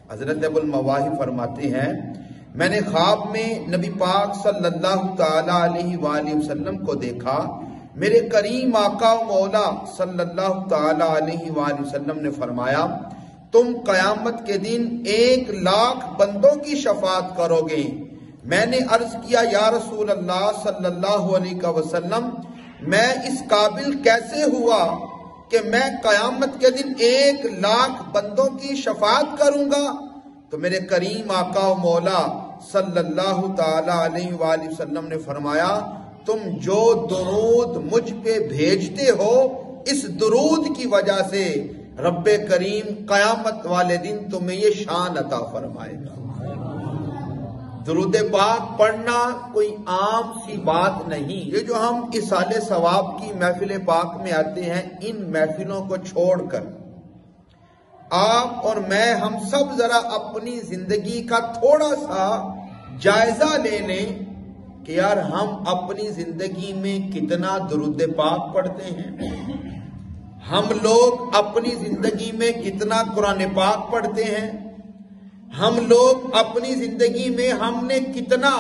حضرت ابو المواہب فرماتے ہیں میں نے خواب میں نبی پاک صلی اللہ تعالی علیہ وآلہ وسلم کو دیکھا، میرے کریم آقا و مولا صلی اللہ تعالی علیہ وآلہ وسلم نے فرمایا تم قیامت کے دن 1,00,000 بندوں کی شفاعت کرو گے۔ میں نے عرض کیا یا رسول اللہ صلی اللہ علیہ وسلم میں اس قابل کیسے ہوا کہ میں قیامت کے دن 1,00,000 بندوں کی شفاعت کروں گا؟ تو میرے کریم آقا و مولا صلی اللہ تعالی علیہ وآلہ وسلم نے فرمایا تم جو درود مجھ پہ بھیجتے ہو اس درود کی وجہ سے رب کریم قیامت والے دن تمہیں یہ شان عطا فرمائے گا۔ درود پاک پڑھنا کوئی عام سی بات نہیں۔ یہ جو ہم اصال ثواب کی محفل پاک میں آتے ہیں، ان محفلوں کو چھوڑ کر آپ اور میں ہم سب ذرا اپنی زندگی کا تھوڑا سا جائزہ لے لیں کہ یار ہم اپنی زندگی میں کتنا درود پاک پڑھتے ہیں، ہم لوگ اپنی زندگی میں کتنا قرآن پاک پڑھتے ہیں، ہم لوگ اپنی زندگی میں ہم نے کتنا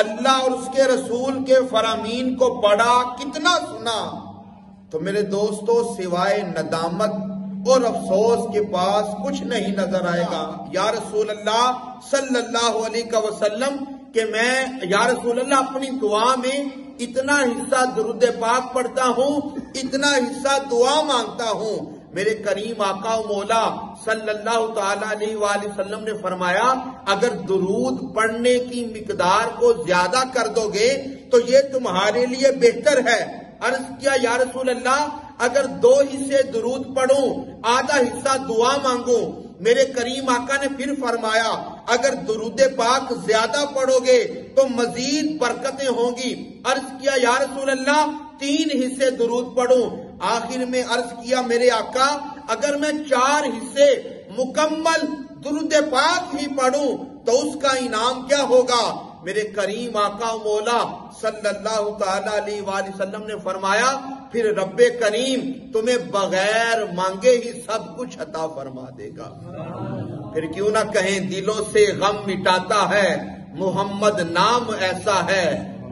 اللہ اور اس کے رسول کے فرامین کو پڑھا، کتنا سنا۔ تو میرے دوستو سوائے ندامت اور افسوس کے پاس کچھ نہیں نظر آئے گا۔ یا رسول اللہ صلی اللہ علیہ وسلم کہ میں یا رسول اللہ اپنی دعا میں اتنا حصہ درود پاک پڑھتا ہوں، اتنا حصہ دعا مانگتا ہوں۔ میرے کریم آقا و مولا صلی اللہ تعالی علیہ وآلہ وسلم نے فرمایا اگر درود پڑھنے کی مقدار کو زیادہ کر دو گے تو یہ تمہارے لیے بہتر ہے۔ عرض کیا یا رسول اللہ اگر 2 حصے درود پڑھوں، آدھا حصہ دعا مانگوں؟ میرے کریم آقا نے پھر فرمایا اگر درود پاک زیادہ پڑھو گے تو مزید برکتیں ہوں گی۔ عرض کیا یا رسول اللہ 3 حصے درود پڑھوں؟ آخر میں عرض کیا میرے آقا اگر میں 4 حصے مکمل درود پاک ہی پڑھوں تو اس کا انعام کیا ہوگا؟ میرے کریم آقا و مولا صلی اللہ تعالی علیہ وآلہ وسلم نے فرمایا پھر رب کریم تمہیں بغیر مانگے ہی سب کچھ عطا فرما دے گا۔ پھر کیوں نہ کہیں دلوں سے غم مٹاتا ہے محمد نام ایسا ہے،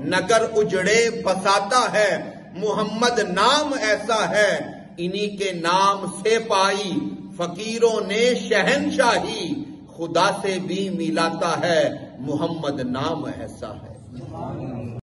نگر اجڑے بساتا ہے محمد نام ایسا ہے، انہی کے نام سے پائی فقیروں نے شہنشاہی، خدا سے بھی ملاتا ہے محمد نام ایسا ہے۔